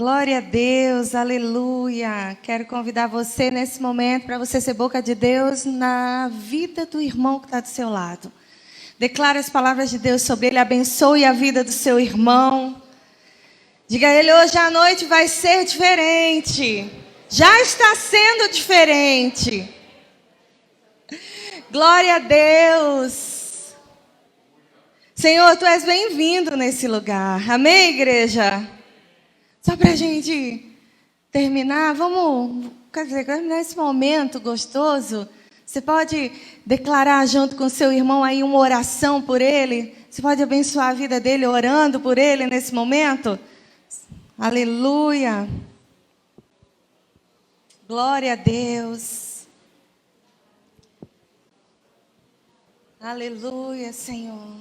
Glória a Deus, aleluia. Quero convidar você nesse momento para você ser boca de Deus na vida do irmão que está do seu lado. Declare as palavras de Deus sobre ele, abençoe a vida do seu irmão. Diga a ele, hoje à noite vai ser diferente. Já está sendo diferente. Glória a Deus. Senhor, Tu és bem-vindo nesse lugar. Amém, igreja? Só para a gente terminar, nesse momento gostoso, você pode declarar junto com seu irmão aí uma oração por ele? Você pode abençoar a vida dele orando por ele nesse momento? Aleluia. Glória a Deus. Aleluia, Senhor.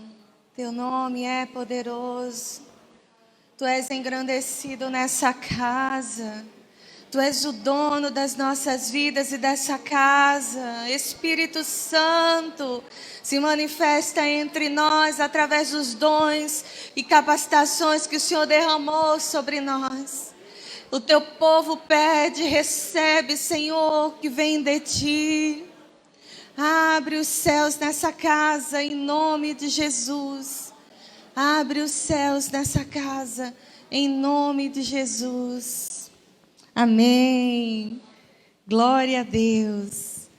Teu nome é poderoso. Tu és engrandecido nessa casa. Tu és o dono das nossas vidas e dessa casa. Espírito Santo, se manifesta entre nós através dos dons e capacitações que o Senhor derramou sobre nós. O teu povo pede, recebe, Senhor, que vem de ti. Abre os céus nessa casa, em nome de Jesus. Abre os céus nessa casa, em nome de Jesus. Amém. Glória a Deus.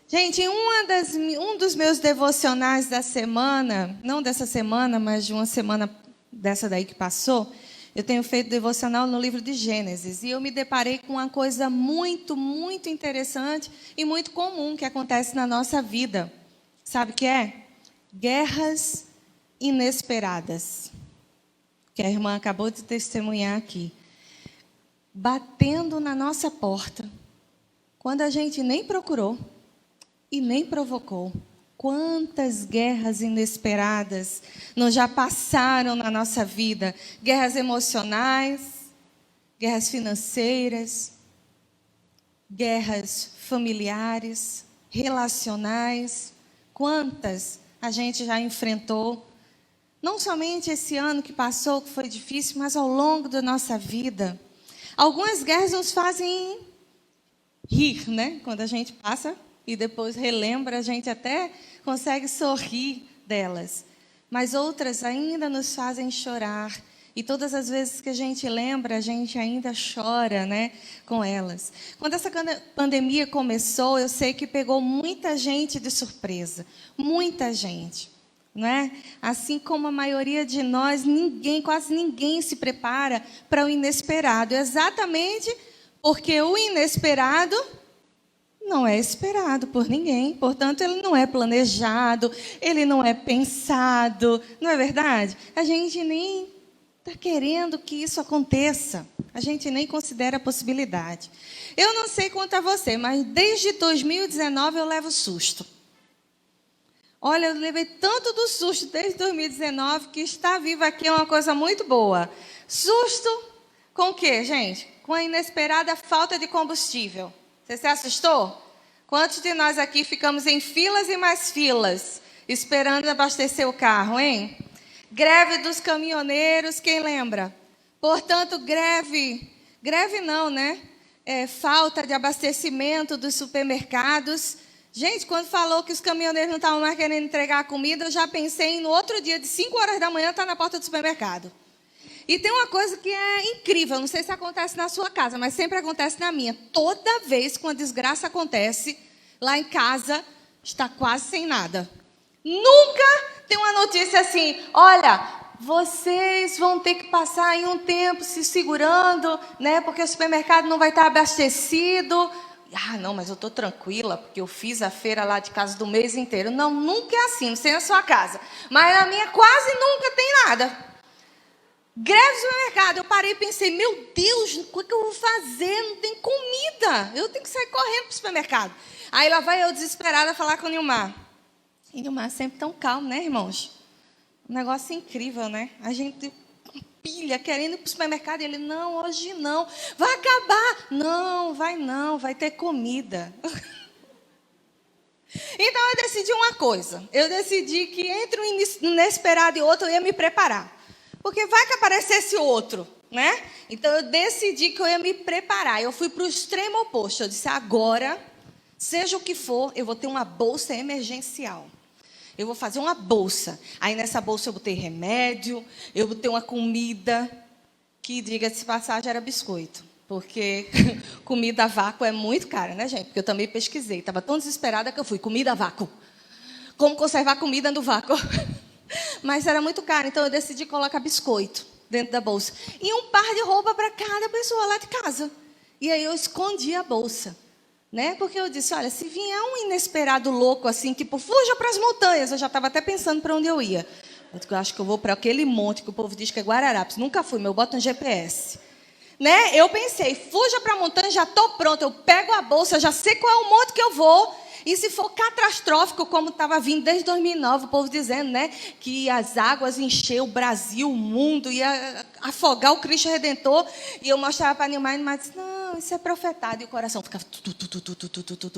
Gente, um dos meus devocionais da semana, não dessa semana, mas de uma semana dessa daí que passou, eu tenho feito devocional no livro de Gênesis. E eu me deparei com uma coisa muito, muito interessante e muito comum que acontece na nossa vida. Sabe o que é? Guerras inesperadas, que a irmã acabou de testemunhar aqui, batendo na nossa porta, quando a gente nem procurou e nem provocou. Quantas guerras inesperadas não já passaram na nossa vida? Guerras emocionais, guerras financeiras, guerras familiares, relacionais. Quantas a gente já enfrentou? Não somente esse ano que passou, que foi difícil, mas ao longo da nossa vida. Algumas guerras nos fazem rir, né? Quando a gente passa e depois relembra, a gente até consegue sorrir delas. Mas outras ainda nos fazem chorar. E todas as vezes que a gente lembra, a gente ainda chora, né, com elas. Quando essa pandemia começou, eu sei que pegou muita gente de surpresa. Muita gente. Não é? Assim como a maioria de nós, quase ninguém se prepara para o inesperado. Exatamente porque o inesperado não é esperado por ninguém. Portanto, ele não é planejado, ele não é pensado. Não é verdade? A gente nem está querendo que isso aconteça. A gente nem considera a possibilidade. Eu não sei quanto a você, mas desde 2019 eu levo susto. Olha, eu levei tanto do susto desde 2019 que estar viva aqui é uma coisa muito boa. Susto com o quê, gente? Com a inesperada falta de combustível. Você se assustou? Quantos de nós aqui ficamos em filas e mais filas, esperando abastecer o carro, hein? Greve dos caminhoneiros, quem lembra? Portanto, greve não, né? Falta de abastecimento dos supermercados. Gente, quando falou que os caminhoneiros não estavam mais querendo entregar a comida, eu já pensei em no outro dia, de 5 horas da manhã, estar na porta do supermercado. E tem uma coisa que é incrível, não sei se acontece na sua casa, mas sempre acontece na minha. Toda vez que uma desgraça acontece, lá em casa, está quase sem nada. Nunca tem uma notícia assim, olha, vocês vão ter que passar aí um tempo se segurando, né, porque o supermercado não vai estar abastecido. Ah, não, mas eu estou tranquila, porque eu fiz a feira lá de casa do mês inteiro. Não, nunca é assim, não sei na sua casa. Mas na minha quase nunca tem nada. Greve do supermercado. Eu parei e pensei, meu Deus, o que eu vou fazer? Não tem comida. Eu tenho que sair correndo para o supermercado. Aí lá vai eu desesperada falar com o Nilmar. E Nilmar é sempre tão calmo, né, irmãos? Um negócio incrível, né? A gente pilha, querendo ir para o supermercado. E ele, não, hoje não. Vai acabar. Não, vai ter comida. Então, eu decidi uma coisa. Eu decidi que entre um inesperado e outro, eu ia me preparar. Porque vai que aparecesse outro. né? Então eu decidi que eu ia me preparar. Eu fui para o extremo oposto. Eu disse, agora, seja o que for, eu vou ter uma bolsa emergencial. Eu vou fazer uma bolsa. Aí nessa bolsa eu botei remédio, eu botei uma comida, que, diga-se de passagem, era biscoito. Porque comida a vácuo é muito cara, né, gente? Porque eu também pesquisei. Estava tão desesperada que eu fui, comida a vácuo. Como conservar comida no vácuo? Mas era muito caro, então eu decidi colocar biscoito dentro da bolsa. E um par de roupa para cada pessoa lá de casa. E aí eu escondi a bolsa. Né? Porque eu disse, olha, se vier um inesperado louco assim, tipo, fuja para as montanhas. Eu já estava até pensando para onde eu ia. Eu acho que eu vou para aquele monte que o povo diz que é Guararapes. Nunca fui, mas eu boto um GPS. Né? Eu pensei, fuja para a montanha, já estou pronta. Eu pego a bolsa, já sei qual é o monte que eu vou. E se for catastrófico, como estava vindo desde 2009, o povo dizendo, né, que as águas encheu o Brasil, o mundo, ia afogar o Cristo Redentor. E eu mostrava para a Nilmar, mas disse, não, isso é profetado. E o coração ficava,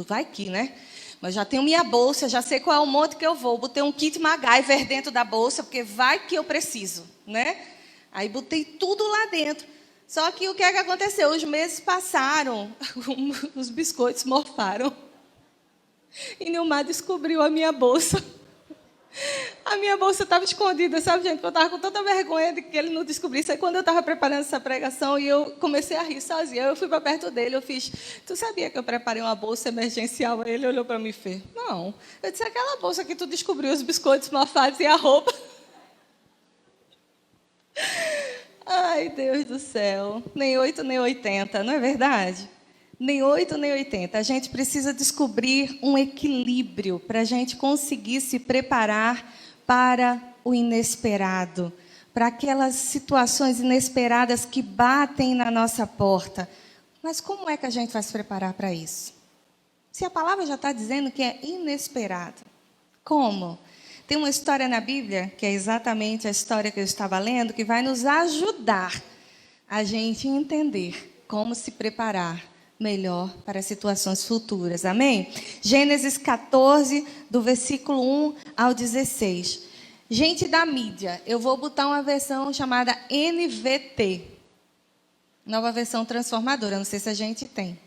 vai que, né? Mas já tenho minha bolsa, já sei qual é o monte que eu vou. Botei um kit MacGyver dentro da bolsa, porque vai que eu preciso, né? Aí botei tudo lá dentro. Só que o que é que aconteceu? Os meses passaram, os biscoitos morfaram. E Nilmar descobriu a minha bolsa. A minha bolsa estava escondida, sabe, gente? Eu estava com tanta vergonha de que ele não descobrisse. Aí, quando eu estava preparando essa pregação, e eu comecei a rir sozinha, eu fui para perto dele, eu fiz, tu sabia que eu preparei uma bolsa emergencial? Ele olhou para mim e fez, não. Eu disse, aquela bolsa que tu descobriu os biscoitos mofados e a roupa. Ai, Deus do céu. Nem 8, nem 80, não é verdade? Nem 8, nem 80. A gente precisa descobrir um equilíbrio para a gente conseguir se preparar para o inesperado, para aquelas situações inesperadas que batem na nossa porta. Mas como é que a gente vai se preparar para isso? Se a palavra já está dizendo que é inesperado, como? Tem uma história na Bíblia, que é exatamente a história que eu estava lendo, que vai nos ajudar a gente entender como se preparar melhor para situações futuras. Amém? Gênesis 14, do versículo 1 ao 16. Gente da mídia, eu vou botar uma versão chamada NVT. Nova versão transformadora. Não sei se a gente tem.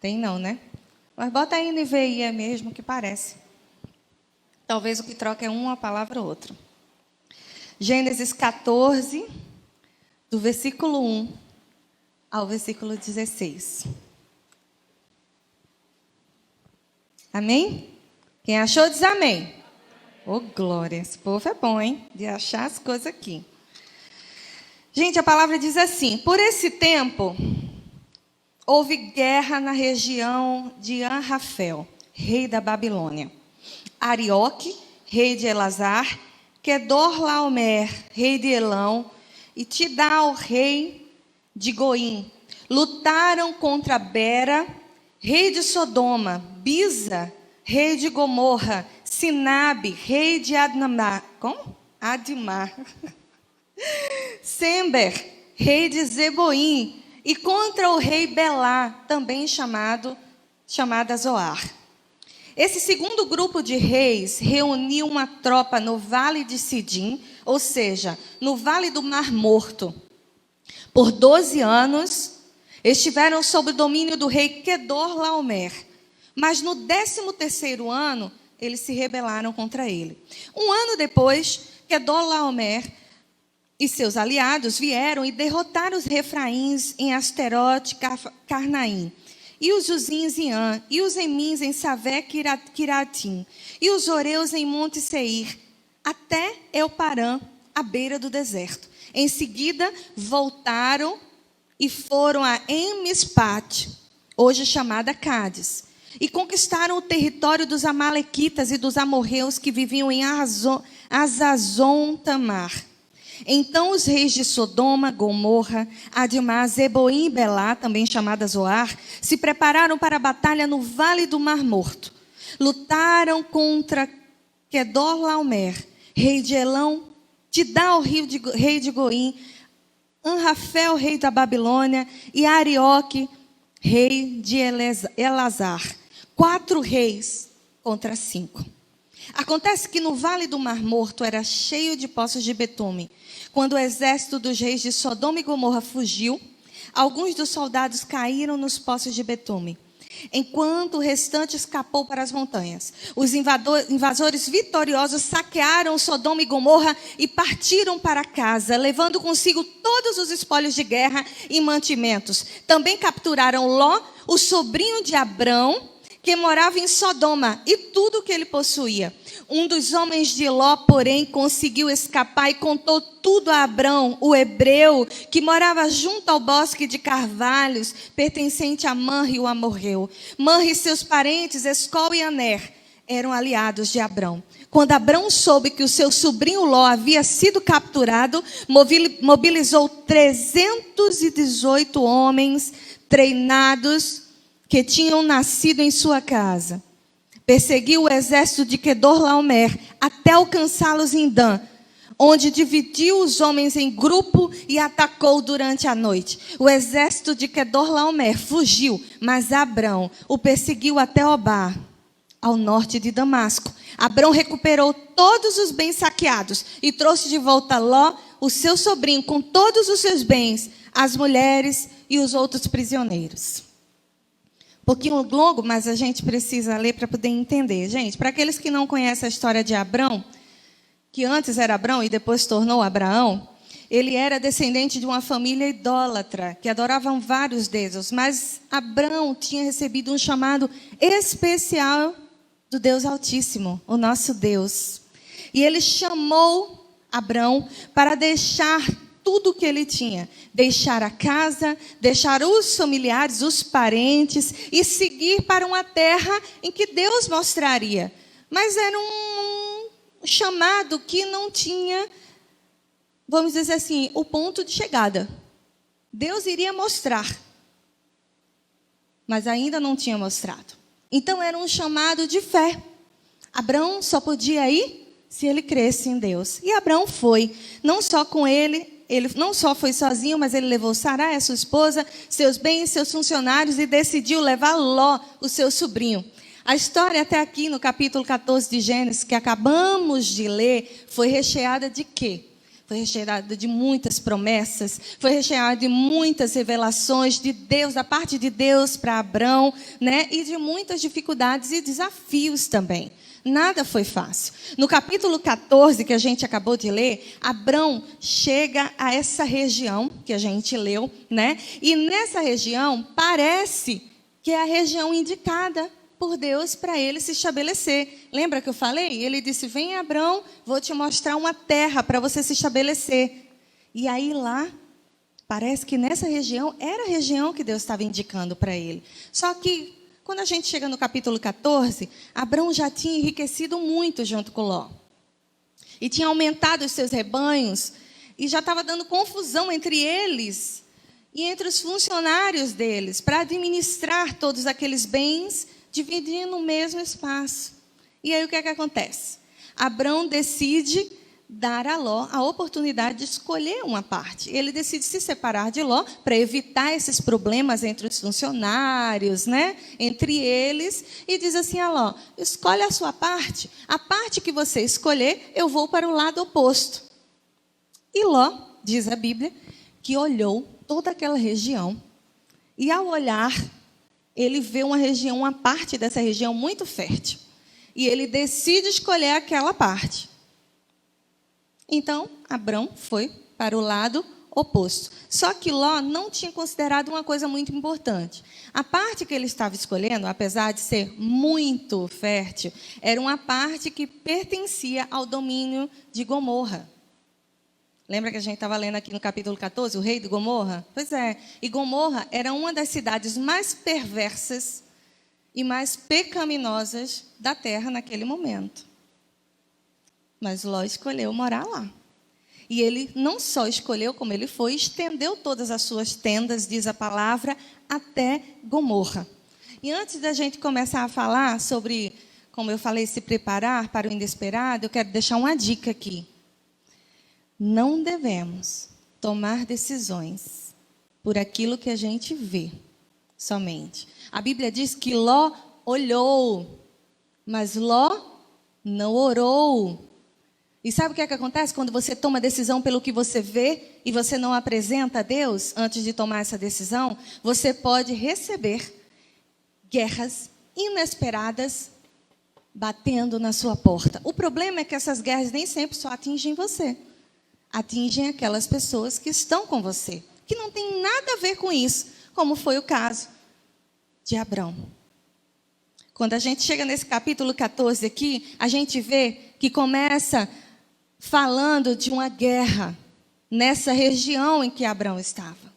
Tem não, né? Mas bota a NVI mesmo, que parece. Talvez o que troca é uma palavra ou outra. Gênesis 14, do versículo 1 ao versículo 16. Amém? Quem achou, diz amém. Ô, glória, esse povo é bom, hein? De achar as coisas aqui. Gente, a palavra diz assim, por esse tempo, houve guerra na região de Anrafel, rei da Babilônia. Arioque, rei de Elazar, Quedorlaomer, rei de Elão, e Tidal, rei de Goim, lutaram contra Bera, rei de Sodoma, Bisa, rei de Gomorra, Sinabe, rei de Admar, Sember, rei de Zeboim, e contra o rei Belá, também chamada Zoar. Esse segundo grupo de reis reuniu uma tropa no Vale de Sidim, ou seja, no Vale do Mar Morto. Por 12 anos, estiveram sob o domínio do rei Quedorlaomer. Mas no 13º ano, eles se rebelaram contra ele. Um ano depois, Quedorlaomer e seus aliados vieram e derrotaram os refraíns em Asterote, Carnaim, e os Uzins em An, e os Emins em Savé, Kiratim, e os Oreus em Monte Seir, até Elparã, à beira do deserto. Em seguida, voltaram e foram a Emispate, hoje chamada Cádiz, e conquistaram o território dos Amalequitas e dos amorreus que viviam em Azazon-Tamar. Então os reis de Sodoma, Gomorra, Admá, Zeboim e Belá, também chamada Zoar, se prepararam para a batalha no Vale do Mar Morto. Lutaram contra Quedorlaomer, rei de Elão, Tidal, rei de Goim, Anrafel, rei da Babilônia, e Arioque, rei de Elazar. 4 reis contra 5. Acontece que no vale do Mar Morto era cheio de poços de betume. Quando o exército dos reis de Sodoma e Gomorra fugiu, alguns dos soldados caíram nos poços de betume, enquanto o restante escapou para as montanhas. Os invasores vitoriosos saquearam Sodoma e Gomorra e partiram para casa, levando consigo todos os espólios de guerra e mantimentos. Também capturaram Ló, o sobrinho de Abrão, que morava em Sodoma, e tudo o que ele possuía. Um dos homens de Ló, porém, conseguiu escapar e contou tudo a Abrão, o hebreu, que morava junto ao bosque de carvalhos, pertencente a Manre, o amorreu. Manre e seus parentes, Escol e Aner, eram aliados de Abrão. Quando Abrão soube que o seu sobrinho Ló havia sido capturado, mobilizou 318 homens treinados que tinham nascido em sua casa. Perseguiu o exército de Quedorlaomer até alcançá-los em Dan, onde dividiu os homens em grupo e atacou durante a noite. O exército de Quedorlaomer fugiu, mas Abrão o perseguiu até Obar, ao norte de Damasco. Abrão recuperou todos os bens saqueados e trouxe de volta Ló, o seu sobrinho, com todos os seus bens, as mulheres e os outros prisioneiros. Um pouquinho longo, mas a gente precisa ler para poder entender. Gente, para aqueles que não conhecem a história de Abrão, que antes era Abrão e depois tornou Abraão, ele era descendente de uma família idólatra, que adoravam vários deuses, mas Abrão tinha recebido um chamado especial do Deus Altíssimo, o nosso Deus. E ele chamou Abrão para deixar tudo o que ele tinha, deixar a casa, deixar os familiares, os parentes e seguir para uma terra em que Deus mostraria. Mas era um chamado que não tinha, vamos dizer assim, o ponto de chegada. Deus iria mostrar, mas ainda não tinha mostrado. Então era um chamado de fé. Abrão só podia ir se ele cresce em Deus. E Abrão foi, não só com ele não só foi sozinho, mas ele levou Sarai, a sua esposa, seus bens, seus funcionários, e decidiu levar Ló, o seu sobrinho. A história até aqui, no capítulo 14 de Gênesis, que acabamos de ler, foi recheada de quê? Foi recheada de muitas promessas, foi recheada de muitas revelações de Deus, da parte de Deus para Abrão, né? E de muitas dificuldades e desafios também. Nada foi fácil. No capítulo 14, que a gente acabou de ler, Abrão chega a essa região que a gente leu, né? E nessa região, parece que é a região indicada por Deus para ele se estabelecer. Lembra que eu falei? Ele disse, vem Abrão, vou te mostrar uma terra para você se estabelecer. E aí lá, parece que nessa região, era a região que Deus estava indicando para ele. Só que, quando a gente chega no capítulo 14, Abrão já tinha enriquecido muito junto com Ló. E tinha aumentado os seus rebanhos, e já estava dando confusão entre eles e entre os funcionários deles, para administrar todos aqueles bens, dividindo o mesmo espaço. E aí o que é que acontece? Abrão decide dar a Ló a oportunidade de escolher uma parte. Ele decide se separar de Ló para evitar esses problemas entre os funcionários, né? Entre eles, e diz assim a Ló, escolhe a sua parte. A parte que você escolher, eu vou para o lado oposto. E Ló, diz a Bíblia, que olhou toda aquela região, e ao olhar, ele vê uma região, uma parte dessa região muito fértil. E ele decide escolher aquela parte. Então, Abrão foi para o lado oposto. Só que Ló não tinha considerado uma coisa muito importante. A parte que ele estava escolhendo, apesar de ser muito fértil, era uma parte que pertencia ao domínio de Gomorra. Lembra que a gente estava lendo aqui no capítulo 14, o rei de Gomorra? Pois é. E Gomorra era uma das cidades mais perversas e mais pecaminosas da terra naquele momento. Mas Ló escolheu morar lá. E ele não só escolheu, como ele foi, estendeu todas as suas tendas, diz a palavra, até Gomorra. E antes da gente começar a falar sobre, como eu falei, se preparar para o inesperado, eu quero deixar uma dica aqui. Não devemos tomar decisões por aquilo que a gente vê somente. A Bíblia diz que Ló olhou, mas Ló não orou. E sabe o que é que acontece quando você toma decisão pelo que você vê e você não apresenta a Deus antes de tomar essa decisão? Você pode receber guerras inesperadas batendo na sua porta. O problema é que essas guerras nem sempre só atingem você. Atingem aquelas pessoas que estão com você, que não tem nada a ver com isso, como foi o caso de Abrão. Quando a gente chega nesse capítulo 14 aqui, a gente vê que começa falando de uma guerra nessa região em que Abrão estava.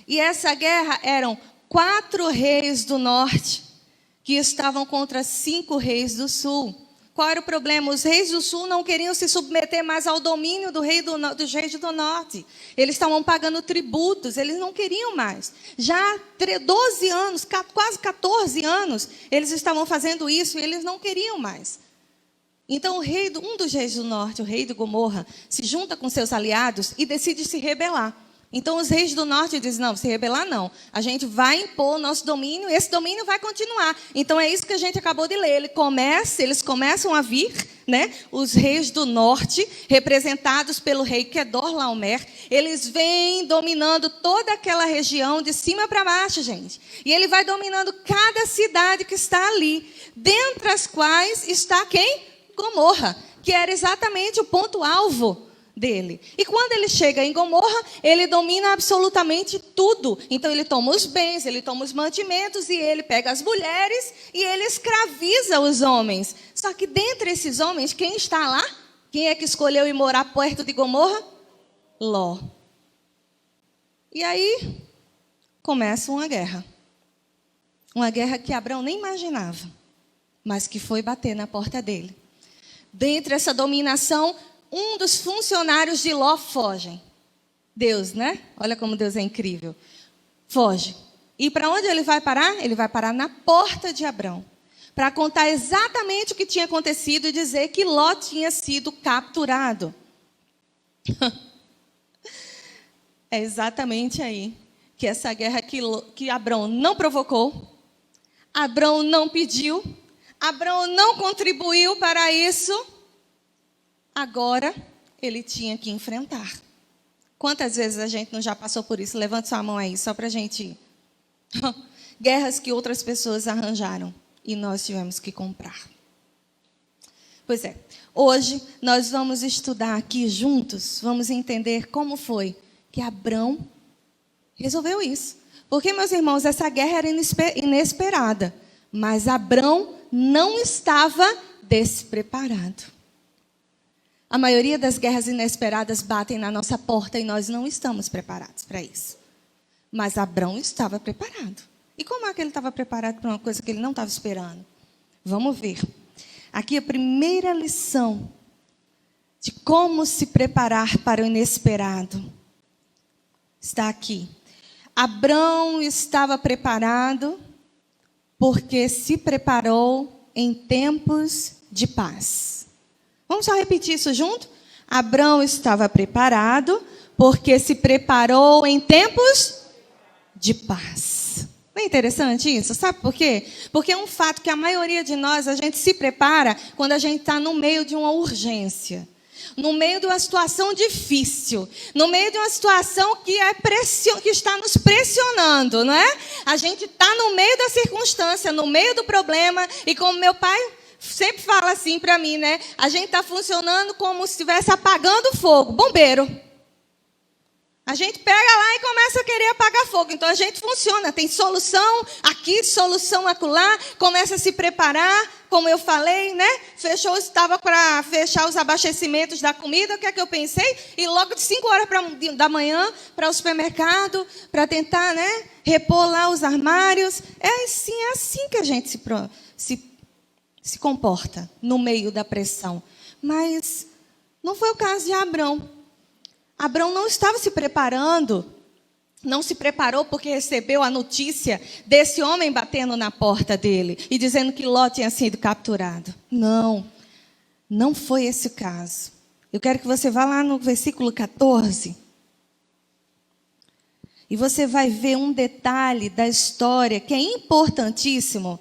E essa guerra eram 4 reis do norte que estavam contra 5 reis do sul. Qual era o problema? Os reis do sul não queriam se submeter mais ao domínio dos reis do norte. Eles estavam pagando tributos, eles não queriam mais. Já há 12 anos, quase 14 anos, eles estavam fazendo isso e eles não queriam mais. Então, um dos reis do norte, o rei de Gomorra, se junta com seus aliados e decide se rebelar. Então, os reis do norte dizem, não, se rebelar não. A gente vai impor o nosso domínio e esse domínio vai continuar. Então, é isso que a gente acabou de ler. Eles começam a vir, né? Os reis do norte, representados pelo rei Quedorlaomer, eles vêm dominando toda aquela região de cima para baixo, gente. E ele vai dominando cada cidade que está ali, dentre as quais está quem? Gomorra, que era exatamente o ponto-alvo dele. E quando ele chega em Gomorra, ele domina absolutamente tudo. Então ele toma os bens, ele toma os mantimentos e ele pega as mulheres e ele escraviza os homens. Só que dentre esses homens, quem está lá? Quem é que escolheu ir morar perto de Gomorra? Ló. E aí começa uma guerra. Uma guerra que Abrão nem imaginava, mas que foi bater na porta dele. Dentre essa dominação, um dos funcionários de Ló fogem. Deus, né? Olha como Deus é incrível. Foge. E para onde ele vai parar? Ele vai parar na porta de Abrão. Para contar exatamente o que tinha acontecido e dizer que Ló tinha sido capturado. É exatamente aí que essa guerra que Abrão não provocou, Abrão não pediu, Abrão não contribuiu para isso, agora ele tinha que enfrentar. Quantas vezes a gente não já passou por isso? Levante sua mão aí, só para a gente ir. Guerras que outras pessoas arranjaram e nós tivemos que comprar. Pois é, hoje nós vamos estudar aqui juntos, vamos entender como foi que Abrão resolveu isso. Porque, meus irmãos, essa guerra era inesperada, mas Abrão não estava despreparado. A maioria das guerras inesperadas batem na nossa porta e nós não estamos preparados para isso. Mas Abrão estava preparado. E como é que ele estava preparado para uma coisa que ele não estava esperando? Vamos ver. Aqui a primeira lição de como se preparar para o inesperado está aqui. Abrão estava preparado porque se preparou em tempos de paz. Vamos só repetir isso junto? Abrão estava preparado porque se preparou em tempos de paz. Não é interessante isso? Sabe por quê? Porque é um fato que a maioria de nós, a gente se prepara quando a gente está no meio de uma urgência. No meio de uma situação difícil, no meio de uma situação que está nos pressionando, não é? A gente está no meio da circunstância, no meio do problema, e como meu pai sempre fala assim para mim, né? A gente está funcionando como se estivesse apagando fogo, bombeiro. A gente pega lá e começa a querer apagar fogo. Então a gente funciona, tem solução aqui, solução acolá, começa a se preparar, como eu falei, né? Estava para fechar os abastecimentos da comida, o que é que eu pensei? E logo de 5 horas da manhã para o supermercado, para tentar, né, repor lá os armários. É assim que a gente se comporta no meio da pressão. Mas não foi o caso de Abrão. Abrão não estava se preparando, não se preparou porque recebeu a notícia desse homem batendo na porta dele e dizendo que Ló tinha sido capturado. Não foi esse o caso. Eu quero que você vá lá no versículo 14 e você vai ver um detalhe da história que é importantíssimo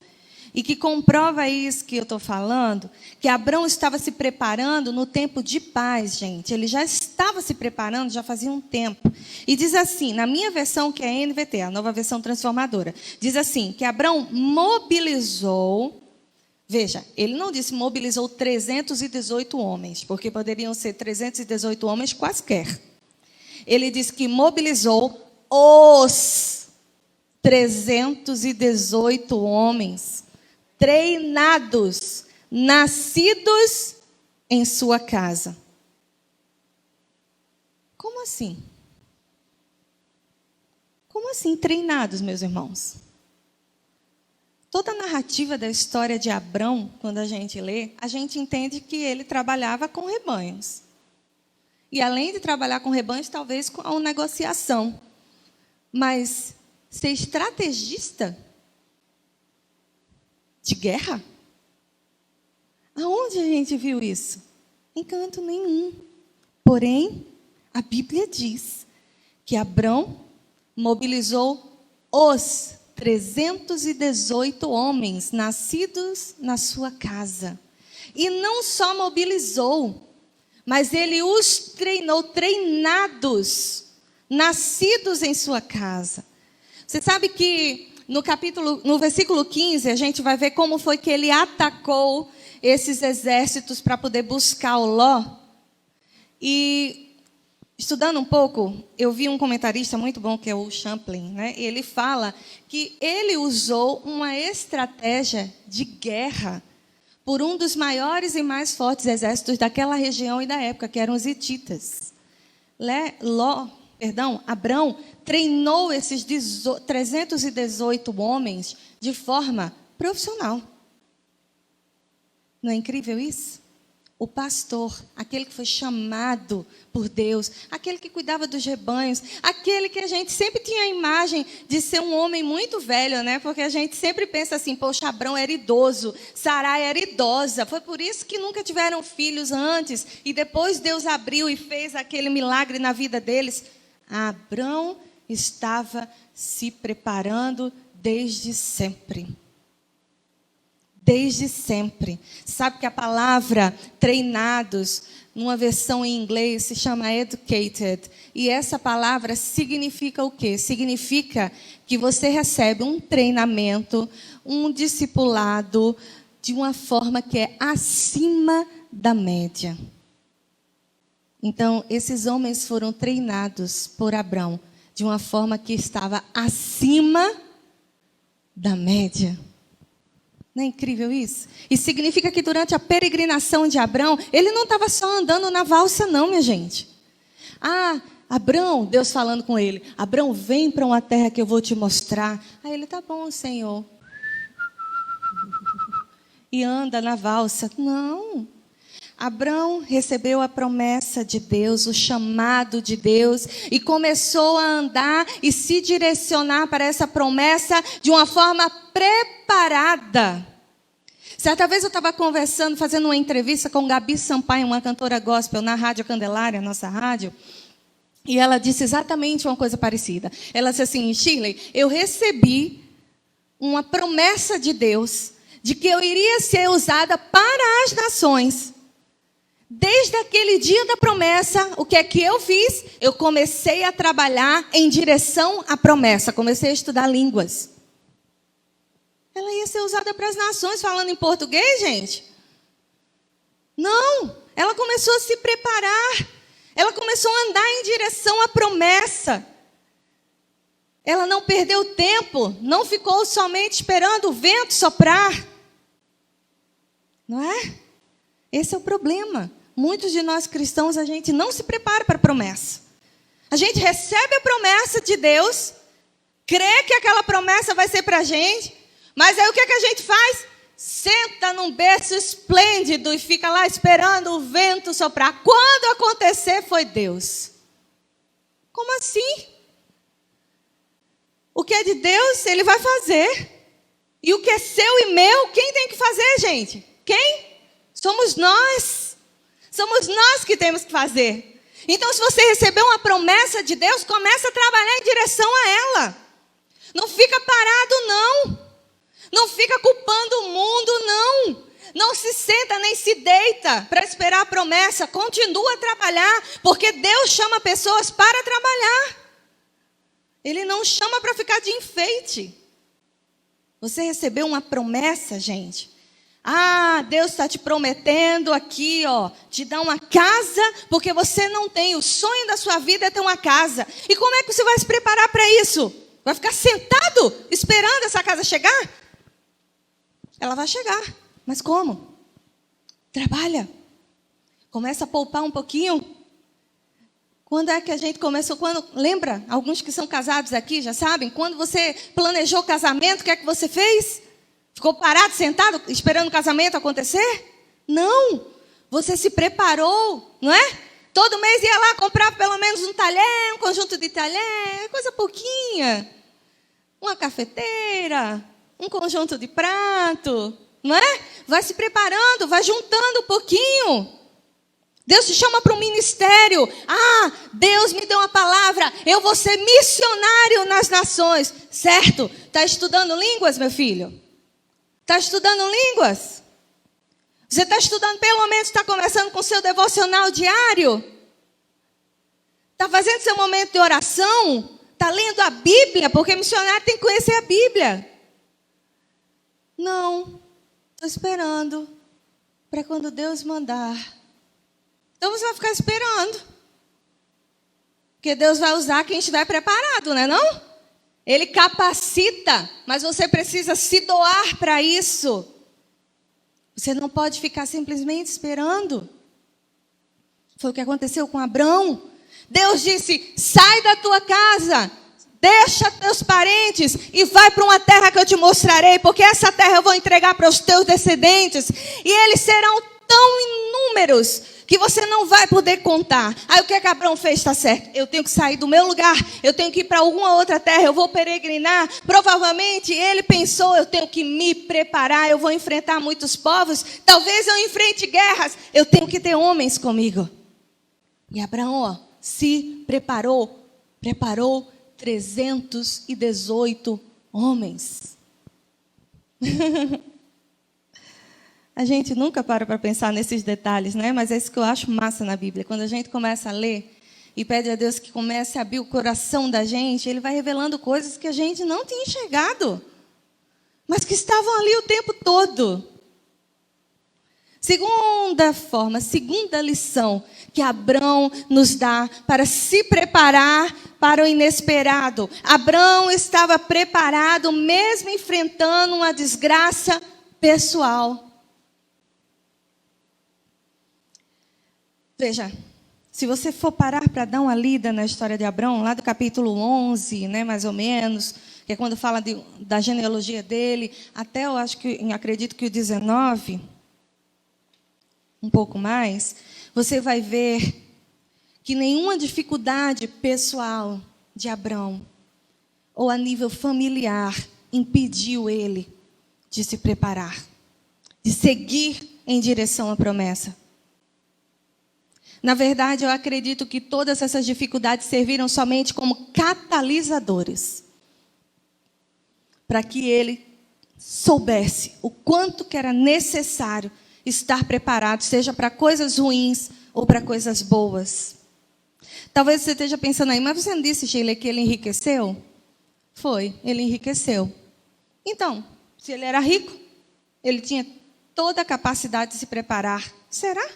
e que comprova isso que eu estou falando, que Abrão estava se preparando no tempo de paz, gente. Ele já estava se preparando, já fazia um tempo. E diz assim, na minha versão, que é a NVT, a nova versão transformadora, diz assim, que Abrão mobilizou, veja, ele não disse mobilizou 318 homens, porque poderiam ser 318 homens quaisquer. Ele disse que mobilizou os 318 homens treinados, nascidos em sua casa. Como assim? Como assim treinados, meus irmãos? Toda a narrativa da história de Abrão, quando a gente lê, a gente entende que ele trabalhava com rebanhos. E além de trabalhar com rebanhos, talvez com a negociação. Mas ser estrategista de guerra? Aonde a gente viu isso? Em canto nenhum. Porém, a Bíblia diz que Abrão mobilizou os 318 homens nascidos na sua casa. E não só mobilizou, mas ele os treinou, treinados, nascidos em sua casa. Você sabe que no versículo 15, a gente vai ver como foi que ele atacou esses exércitos para poder buscar o Ló. E estudando um pouco, eu vi um comentarista muito bom, que é o Champlin, né? Ele fala que ele usou uma estratégia de guerra por um dos maiores e mais fortes exércitos daquela região e da época, que eram os hititas. Abrão treinou esses 318 homens de forma profissional. Não é incrível isso? O pastor, aquele que foi chamado por Deus, aquele que cuidava dos rebanhos, aquele que a gente sempre tinha a imagem de ser um homem muito velho, né? Porque a gente sempre pensa assim, poxa, Abrão era idoso, Sarai era idosa. Foi por isso que nunca tiveram filhos antes. E depois Deus abriu e fez aquele milagre na vida deles. Abrão estava se preparando desde sempre. Desde sempre. Sabe que a palavra treinados, numa versão em inglês, se chama educated. E essa palavra significa o quê? Significa que você recebe um treinamento, um discipulado, de uma forma que é acima da média. Então, esses homens foram treinados por Abrão de uma forma que estava acima da média. Não é incrível isso? E significa que durante a peregrinação de Abrão, ele não estava só andando na valsa não, minha gente. Ah, Abrão, Deus falando com ele, Abrão, vem para uma terra que eu vou te mostrar. Aí ele, tá bom, Senhor. E anda na valsa. Não. Abrão recebeu a promessa de Deus, o chamado de Deus, e começou a andar e se direcionar para essa promessa de uma forma preparada. Certa vez eu estava conversando, fazendo uma entrevista com Gabi Sampaio, uma cantora gospel na Rádio Candelária, nossa rádio, e ela disse exatamente uma coisa parecida. Ela disse assim, Shirley, eu recebi uma promessa de Deus, de que eu iria ser usada para as nações. Desde aquele dia da promessa, o que é que eu fiz? Eu comecei a trabalhar em direção à promessa. Comecei a estudar línguas. Ela ia ser usada para as nações, falando em português, gente? Não. Ela começou a se preparar. Ela começou a andar em direção à promessa. Ela não perdeu tempo. Não ficou somente esperando o vento soprar. Não é? Esse é o problema. Muitos de nós cristãos, a gente não se prepara para a promessa. A gente recebe a promessa de Deus, crê que aquela promessa vai ser para a gente, mas aí o que é que a gente faz? Senta num berço esplêndido e fica lá esperando o vento soprar. Quando acontecer, foi Deus. Como assim? O que é de Deus, Ele vai fazer. E o que é seu e meu, quem tem que fazer, gente? Quem? Somos nós. Somos nós que temos que fazer. Então, se você recebeu uma promessa de Deus, começa a trabalhar em direção a ela. Não fica parado, não. Não fica culpando o mundo, não. Não se senta nem se deita para esperar a promessa. Continua a trabalhar, porque Deus chama pessoas para trabalhar. Ele não chama para ficar de enfeite. Você recebeu uma promessa, gente. Ah, Deus está te prometendo aqui, ó, te dar uma casa, porque você não tem. O sonho da sua vida é ter uma casa. E como é que você vai se preparar para isso? Vai ficar sentado esperando essa casa chegar? Ela vai chegar, mas como? Trabalha. Começa a poupar um pouquinho. Quando é que a gente começou? Lembra? Alguns que são casados aqui já sabem. Quando você planejou o casamento, o que é que você fez? Ficou parado, sentado, esperando o casamento acontecer? Não. Você se preparou, não é? Todo mês ia lá comprar pelo menos um talher, um conjunto de talher, coisa pouquinha. Uma cafeteira, um conjunto de prato, não é? Vai se preparando, vai juntando um pouquinho. Deus te chama para um ministério. Ah, Deus me deu uma palavra. Eu vou ser missionário nas nações. Certo? Está estudando línguas, meu filho? Está estudando línguas? Você está estudando, pelo menos está conversando com o seu devocional diário? Está fazendo seu momento de oração? Está lendo a Bíblia? Porque missionário tem que conhecer a Bíblia. Não. Estou esperando para quando Deus mandar. Então você vai ficar esperando. Porque Deus vai usar quem estiver preparado, não é não? Ele capacita, mas você precisa se doar para isso. Você não pode ficar simplesmente esperando. Foi o que aconteceu com Abrão. Deus disse, sai da tua casa, deixa teus parentes e vai para uma terra que eu te mostrarei, porque essa terra eu vou entregar para os teus descendentes, e eles serão tão inúmeros que você não vai poder contar. Aí o que Abrão fez? Está certo, eu tenho que sair do meu lugar, eu tenho que ir para alguma outra terra, eu vou peregrinar. Provavelmente ele pensou, eu tenho que me preparar, eu vou enfrentar muitos povos, talvez eu enfrente guerras, eu tenho que ter homens comigo. E Abraão, ó, se preparou 318 homens. A gente nunca para pensar nesses detalhes, né? Mas é isso que eu acho massa na Bíblia. Quando a gente começa a ler e pede a Deus que comece a abrir o coração da gente, Ele vai revelando coisas que a gente não tinha enxergado, mas que estavam ali o tempo todo. Segunda lição que Abrão nos dá para se preparar para o inesperado. Abrão estava preparado mesmo enfrentando uma desgraça pessoal. Veja, se você for parar para dar uma lida na história de Abrão, lá do capítulo 11, né, mais ou menos, que é quando fala da genealogia dele, até eu acredito que o 19, um pouco mais, você vai ver que nenhuma dificuldade pessoal de Abrão, ou a nível familiar, impediu ele de se preparar, de seguir em direção à promessa. Na verdade, eu acredito que todas essas dificuldades serviram somente como catalisadores para que ele soubesse o quanto que era necessário estar preparado, seja para coisas ruins ou para coisas boas. Talvez você esteja pensando aí, mas você não disse, Sheila, que ele enriqueceu? Foi, ele enriqueceu. Então, se ele era rico, ele tinha toda a capacidade de se preparar. Será?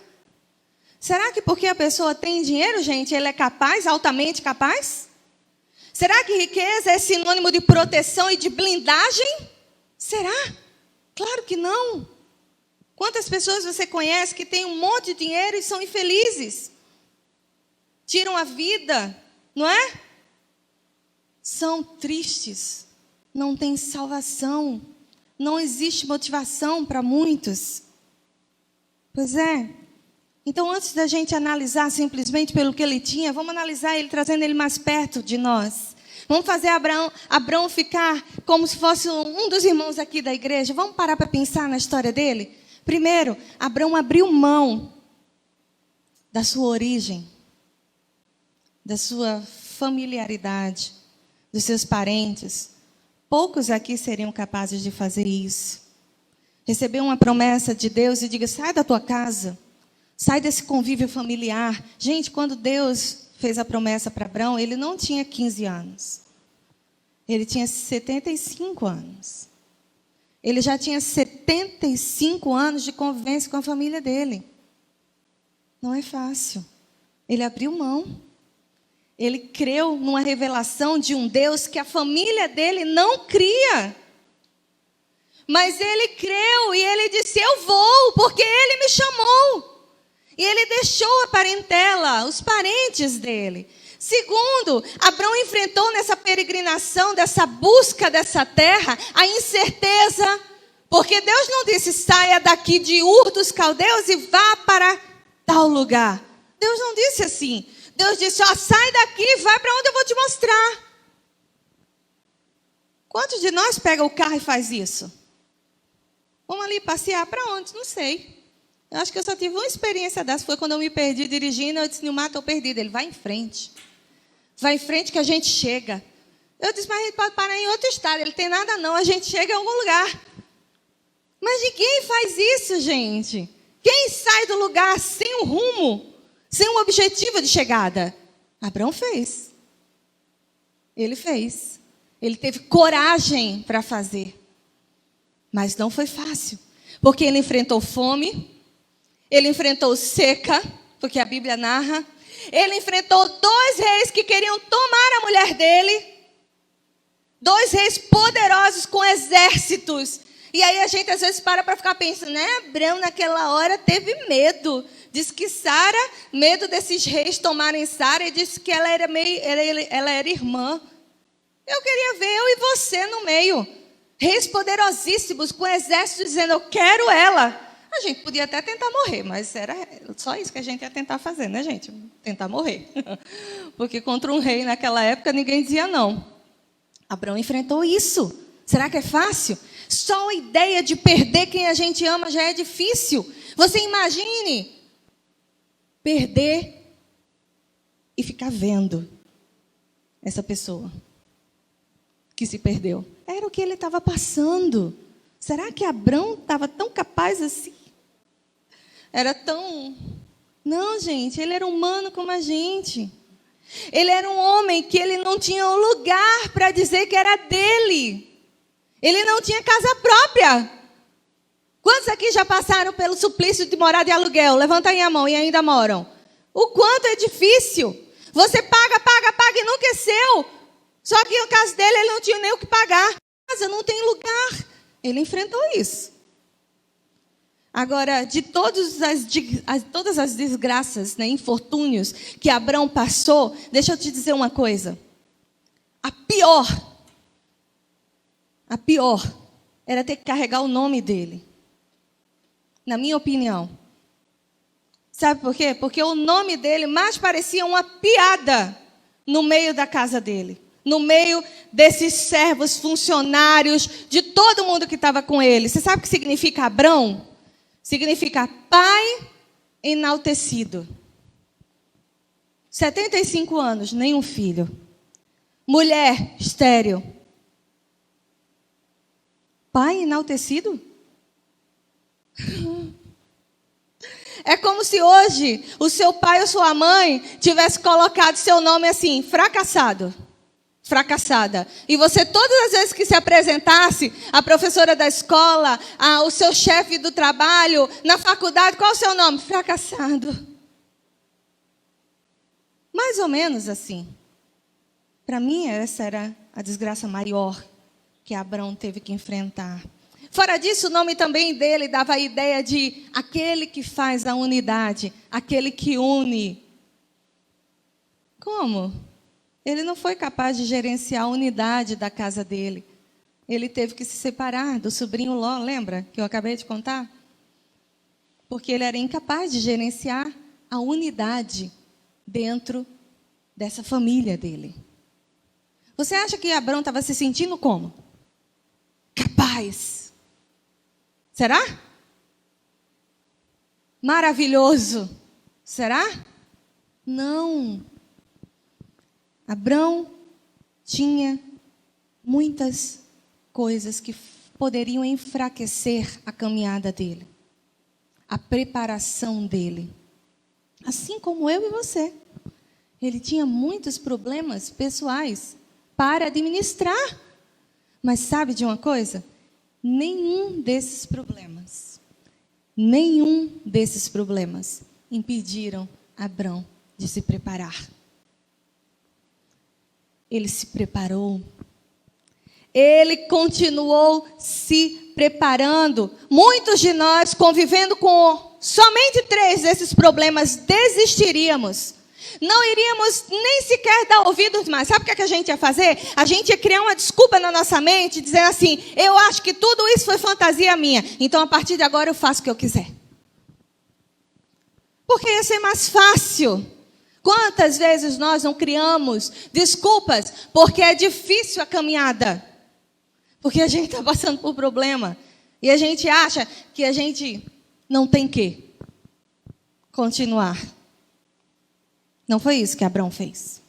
Será que porque a pessoa tem dinheiro, gente, ele é capaz, altamente capaz? Será que riqueza é sinônimo de proteção e de blindagem? Será? Claro que não. Quantas pessoas você conhece que têm um monte de dinheiro e são infelizes? Tiram a vida, não é? São tristes, não têm salvação, não existe motivação para muitos. Pois é. Então, antes da gente analisar simplesmente pelo que ele tinha, vamos analisar ele, trazendo ele mais perto de nós. Vamos fazer Abrão ficar como se fosse um dos irmãos aqui da igreja. Vamos parar para pensar na história dele? Primeiro, Abrão abriu mão da sua origem, da sua familiaridade, dos seus parentes, Poucos aqui seriam capazes de fazer isso. Receber uma promessa de Deus e diga, sai da tua casa, sai desse convívio familiar. Gente, quando Deus fez a promessa para Abraão, ele não tinha 15 anos. Ele tinha 75 anos. Ele já tinha 75 anos de convivência com a família dele. Não é fácil. Ele abriu mão. Ele creu numa revelação de um Deus que a família dele não cria. Mas ele creu e ele disse, eu vou, porque ele me chamou. E ele deixou a parentela, os parentes dele. Segundo, Abraão enfrentou nessa peregrinação, dessa busca dessa terra, a incerteza. Porque Deus não disse, saia daqui de Ur dos Caldeus e vá para tal lugar. Deus não disse assim. Deus disse, ó, sai daqui e vai para onde eu vou te mostrar. Quantos de nós pega o carro e faz isso? Vamos ali passear para onde? Não sei. Eu acho que eu só tive uma experiência dessa. Foi quando eu me perdi dirigindo. Eu disse, Nilmar, estou perdido. Ele, vai em frente. Vai em frente que a gente chega. Eu disse, mas a gente pode parar em outro estado. Ele, tem nada não, a gente chega em algum lugar. Mas ninguém faz isso, gente. Quem sai do lugar sem um rumo, sem um objetivo de chegada? Abraão fez. Ele fez. Ele teve coragem para fazer. Mas não foi fácil. Porque ele enfrentou fome. Ele enfrentou seca. Porque a Bíblia narra. Ele enfrentou 2 reis que queriam tomar a mulher dele. 2 reis poderosos com exércitos. E aí a gente às vezes para ficar pensando, né? Abraão naquela hora teve medo. Diz que Sara, medo desses reis tomarem Sara, e disse que ela era irmã. Eu queria ver eu e você no meio. Reis poderosíssimos, com exército dizendo, eu quero ela. A gente podia até tentar morrer, mas era só isso que a gente ia tentar fazer, né, gente? Tentar morrer. Porque contra um rei naquela época ninguém dizia não. Abraão enfrentou isso. Será que é fácil? Só a ideia de perder quem a gente ama já é difícil. Você imagine perder e ficar vendo essa pessoa que se perdeu. Era o que ele estava passando. Será que Abraão estava tão capaz assim? Era tão... Não, gente, ele era humano como a gente. Ele era um homem que ele não tinha um lugar para dizer que era dele. Ele não tinha casa própria. Quantos aqui já passaram pelo suplício de morar de aluguel? Levanta aí a mão e ainda moram. O quanto é difícil. Você paga e nunca é seu. Só que no caso dele, ele não tinha nem o que pagar. Casa não tem lugar. Ele enfrentou isso. Agora, de todas as desgraças, né, infortúnios que Abraão passou, deixa eu te dizer uma coisa. A pior era ter que carregar o nome dele. Na minha opinião. Sabe por quê? Porque o nome dele mais parecia uma piada no meio da casa dele. No meio desses servos, funcionários, de todo mundo que estava com ele. Você sabe o que significa Abrão? Significa pai enaltecido. 75 anos, nenhum filho. Mulher estéril. Pai enaltecido? É como se hoje o seu pai ou sua mãe tivesse colocado seu nome assim, fracassado. Fracassada. E você, todas as vezes que se apresentasse, a professora da escola, o seu chefe do trabalho, na faculdade, qual é o seu nome? Fracassado. Mais ou menos assim. Para mim, essa era a desgraça maior que Abraão teve que enfrentar. Fora disso, o nome também dele dava a ideia de aquele que faz a unidade, aquele que une. Como? Ele não foi capaz de gerenciar a unidade da casa dele. Ele teve que se separar do sobrinho Ló, lembra que eu acabei de contar? Porque ele era incapaz de gerenciar a unidade dentro dessa família dele. Você acha que Abraão estava se sentindo como? Capaz. Será? Maravilhoso. Será? Não. Abraão tinha muitas coisas que poderiam enfraquecer a caminhada dele, a preparação dele. Assim como eu e você. Ele tinha muitos problemas pessoais para administrar. Mas sabe de uma coisa? Nenhum desses problemas impediram Abrão de se preparar. Ele se preparou. Ele continuou se preparando. Muitos de nós, convivendo com somente 3 desses problemas, desistiríamos. Não iríamos nem sequer dar ouvidos mais. Sabe o que a gente ia fazer? A gente ia criar uma desculpa na nossa mente, dizendo assim: eu acho que tudo isso foi fantasia minha, então a partir de agora eu faço o que eu quiser. Porque ia ser mais fácil. Quantas vezes nós não criamos desculpas porque é difícil a caminhada? Porque a gente está passando por problema. E a gente acha que a gente não tem que continuar. Não foi isso que Abrão fez.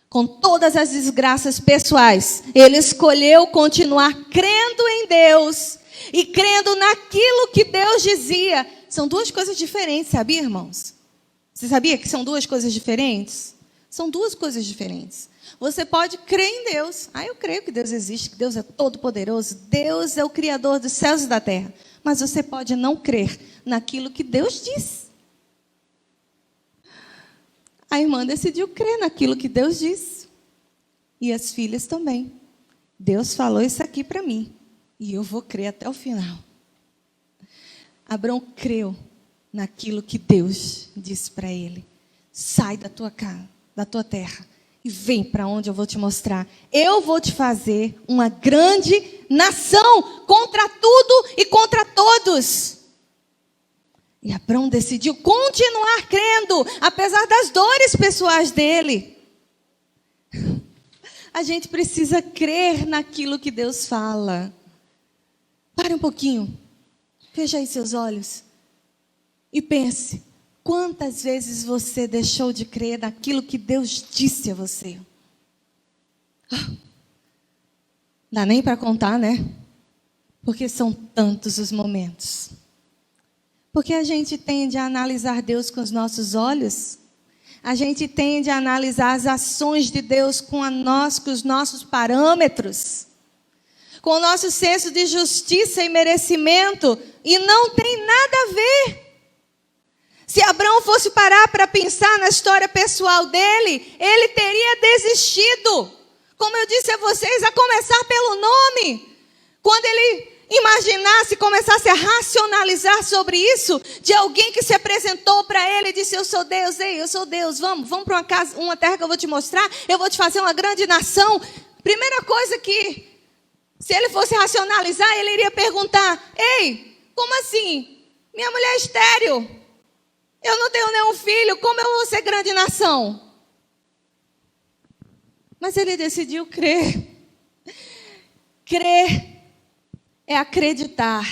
Com todas as desgraças pessoais, ele escolheu continuar crendo em Deus e crendo naquilo que Deus dizia. São 2 coisas diferentes, sabia, irmãos? Você sabia que são 2 coisas diferentes? São 2 coisas diferentes. Você pode crer em Deus. Eu creio que Deus existe, que Deus é todo-poderoso. Deus é o Criador dos céus e da terra. Mas você pode não crer naquilo que Deus diz. A irmã decidiu crer naquilo que Deus disse. E as filhas também. Deus falou isso aqui para mim. E eu vou crer até o final. Abrão creu naquilo que Deus disse para ele. Sai da tua casa, da tua terra. E vem para onde eu vou te mostrar. Eu vou te fazer uma grande nação. Contra tudo e contra todos. E Abrão decidiu continuar crendo, apesar das dores pessoais dele. A gente precisa crer naquilo que Deus fala. Pare um pouquinho. Feche aí seus olhos. E pense, quantas vezes você deixou de crer naquilo que Deus disse a você? Dá nem para contar, né? Porque são tantos os momentos. Porque a gente tende a analisar Deus com os nossos olhos. A gente tende a analisar as ações de Deus com os nossos parâmetros. Com o nosso senso de justiça e merecimento. E não tem nada a ver. Se Abrão fosse parar para pensar na história pessoal dele, ele teria desistido. Como eu disse a vocês, a começar pelo nome. Quando ele imaginasse, começasse a racionalizar sobre isso, de alguém que se apresentou para ele e disse: eu sou Deus, eu sou Deus, vamos para uma casa, uma terra que eu vou te mostrar, eu vou te fazer uma grande nação. Primeira coisa que, se ele fosse racionalizar, ele iria perguntar: ei, como assim? Minha mulher é estéril, eu não tenho nenhum filho, como eu vou ser grande nação? Mas ele decidiu crer. Crer é acreditar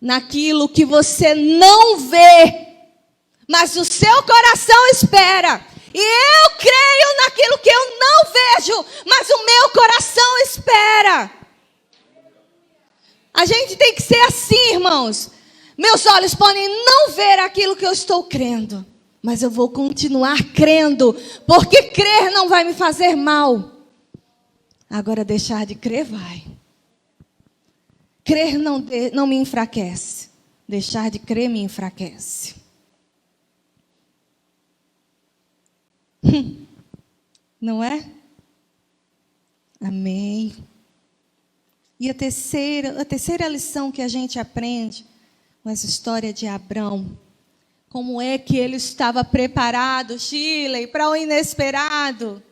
naquilo que você não vê, mas o seu coração espera. E eu creio naquilo que eu não vejo, mas o meu coração espera. A gente tem que ser assim, irmãos. Meus olhos podem não ver aquilo que eu estou crendo, mas eu vou continuar crendo, porque crer não vai me fazer mal. Agora deixar de crer vai. Crer não me enfraquece. Deixar de crer me enfraquece. Não é? Amém. E a terceira lição que a gente aprende com essa história de Abrão. Como é que ele estava preparado, Shirley, para o inesperado?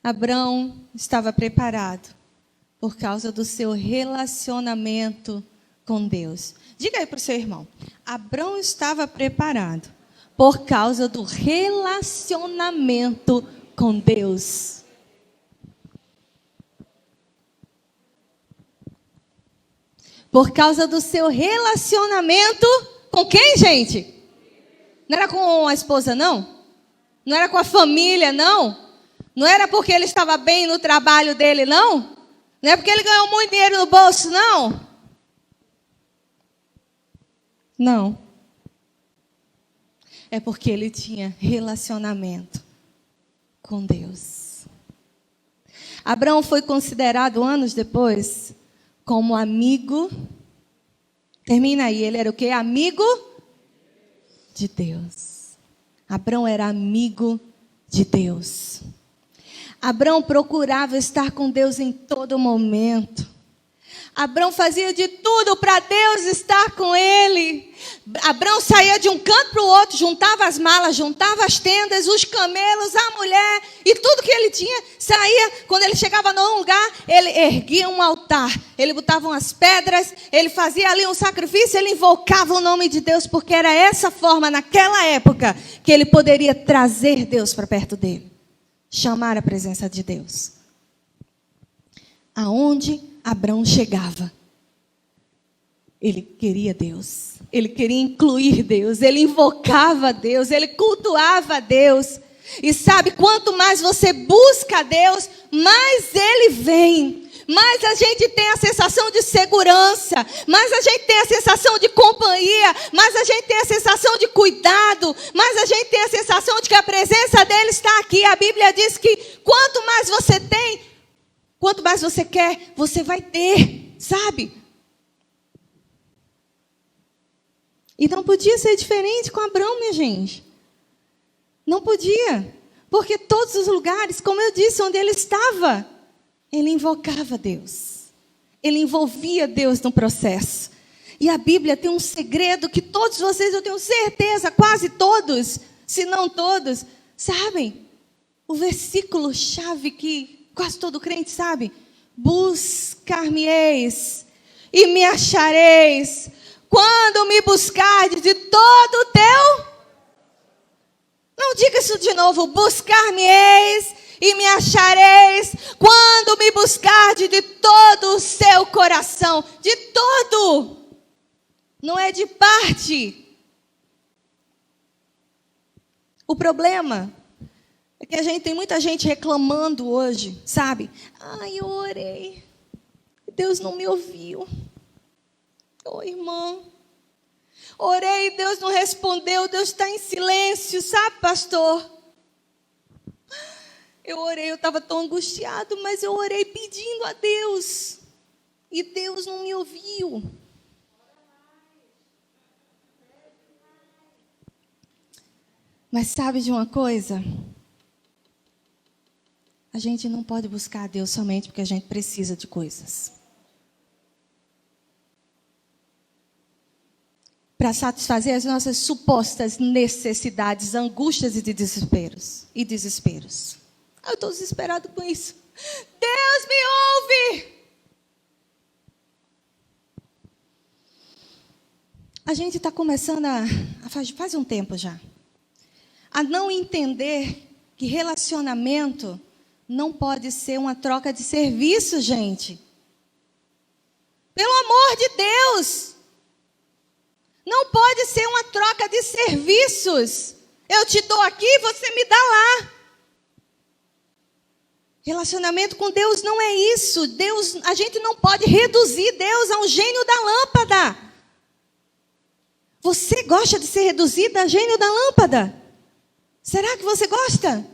Abrão estava preparado por causa do seu relacionamento com Deus. Diga aí para o seu irmão. Abrão estava preparado por causa do relacionamento com Deus. Por causa do seu relacionamento com quem, gente? Não era com a esposa, não? Não era com a família, não? Não era porque ele estava bem no trabalho dele, não? Não é porque ele ganhou muito dinheiro no bolso, não. Não. É porque ele tinha relacionamento com Deus. Abraão foi considerado anos depois como amigo. Termina aí, ele era o quê? Amigo de Deus. Abraão era amigo de Deus. Abraão procurava estar com Deus em todo momento. Abraão fazia de tudo para Deus estar com ele. Abraão saía de um canto para o outro, juntava as malas, juntava as tendas, os camelos, a mulher e tudo que ele tinha. Saía, quando ele chegava num lugar, ele erguia um altar. Ele botava umas pedras, ele fazia ali um sacrifício, ele invocava o nome de Deus, porque era essa forma, naquela época, que ele poderia trazer Deus para perto dele. Chamar a presença de Deus. Aonde Abraão chegava, ele queria Deus, ele queria incluir Deus, ele invocava Deus, ele cultuava Deus. E sabe, quanto mais você busca Deus, mais Ele vem. Mais a gente tem a sensação de segurança, mais a gente tem a sensação de companhia, mais a gente tem a sensação de cuidado, mais a gente tem a sensação de que a presença dele está aqui. A Bíblia diz que quanto mais você tem, quanto mais você quer, você vai ter, sabe? E não podia ser diferente com Abraão, minha gente. Não podia, porque todos os lugares, como eu disse, onde ele estava, ele invocava Deus. Ele envolvia Deus no processo. E a Bíblia tem um segredo que todos vocês, eu tenho certeza, quase todos, se não todos, sabem. O versículo-chave que quase todo crente sabe. Buscar-me-eis e me achareis, quando me buscardes de todo o teu... Não diga isso de novo. Buscar-me-eis e me achareis, quando me buscardes de todo o seu coração. De todo. Não é de parte. O problema é que tem muita gente reclamando hoje, sabe? Ai, eu orei, Deus não me ouviu. Ô, irmão, orei e Deus não respondeu, Deus está em silêncio, sabe, pastor? Eu orei, eu estava tão angustiado, mas eu orei pedindo a Deus, e Deus não me ouviu. Mas sabe de uma coisa? A gente não pode buscar a Deus somente porque a gente precisa de coisas. Para satisfazer as nossas supostas necessidades, angústias e desesperos. Eu estou desesperado com isso. Deus me ouve! A gente está começando faz um tempo já, a não entender que relacionamento não pode ser uma troca de serviço, gente. Pelo amor de Deus! Não pode ser uma troca de serviços. Eu te dou aqui, você me dá lá. Relacionamento com Deus não é isso. Deus, a gente não pode reduzir Deus a um gênio da lâmpada. Você gosta de ser reduzido a gênio da lâmpada? Será que você gosta?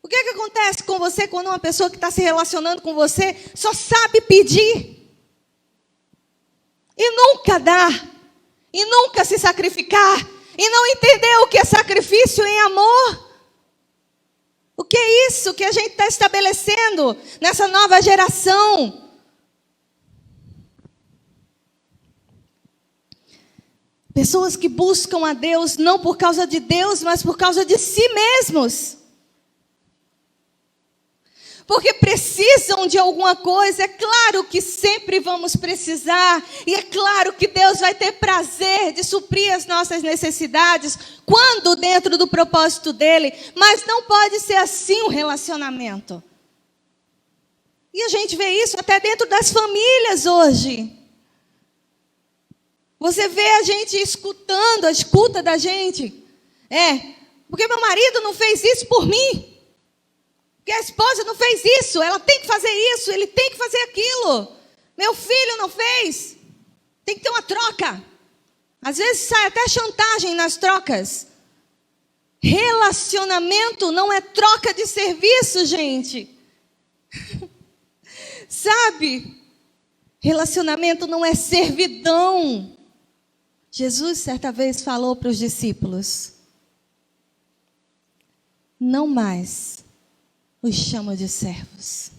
O que acontece com você quando uma pessoa que está se relacionando com você só sabe pedir? E nunca dar, e nunca se sacrificar, e não entender o que é sacrifício em amor. O que é isso que a gente está estabelecendo nessa nova geração? Pessoas que buscam a Deus não por causa de Deus, mas por causa de si mesmos. Porque precisam de alguma coisa. É claro que sempre vamos precisar. E é claro que Deus vai ter prazer de suprir as nossas necessidades, quando dentro do propósito dEle. Mas não pode ser assim um relacionamento. E a gente vê isso até dentro das famílias hoje. Você vê a gente escutando, a escuta da gente. Porque meu marido não fez isso por mim. Porque a esposa não fez isso, ela tem que fazer isso, ele tem que fazer aquilo. Meu filho não fez. Tem que ter uma troca. Às vezes sai até chantagem nas trocas. Relacionamento não é troca de serviço, gente. Sabe? Relacionamento não é servidão. Jesus certa vez falou para os discípulos: não mais os chamo de servos,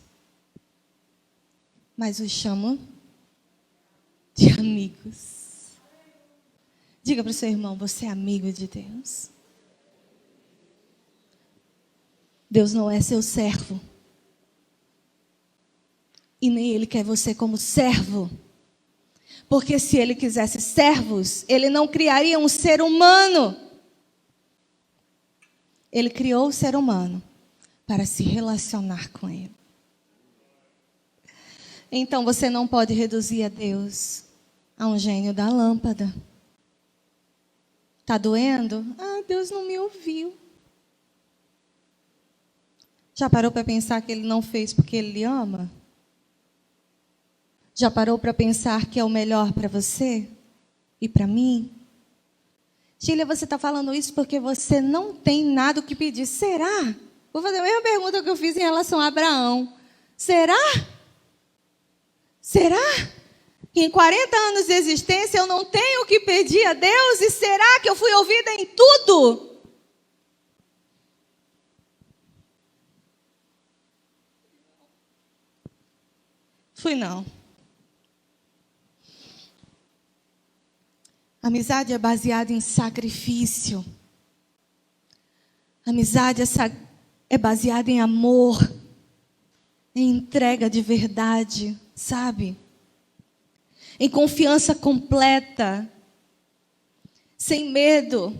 mas os chamo de amigos. Diga para o seu irmão: você é amigo de Deus. Deus não é seu servo. E nem Ele quer você como servo. Porque se Ele quisesse servos, Ele não criaria um ser humano. Ele criou o ser humano para se relacionar com Ele. Então você não pode reduzir a Deus a um gênio da lâmpada. Está doendo? Ah, Deus não me ouviu. Já parou para pensar que Ele não fez porque Ele lhe ama? Já parou para pensar que é o melhor para você e para mim? Gília, você está falando isso porque você não tem nada o que pedir. Será? Vou fazer a mesma pergunta que eu fiz em relação a Abraão. Será? Será? Que em 40 anos de existência eu não tenho o que pedir a Deus? E será que eu fui ouvida em tudo? Fui não. Amizade é baseada em sacrifício. Amizade é baseada em amor, em entrega de verdade, sabe? Em confiança completa, sem medo.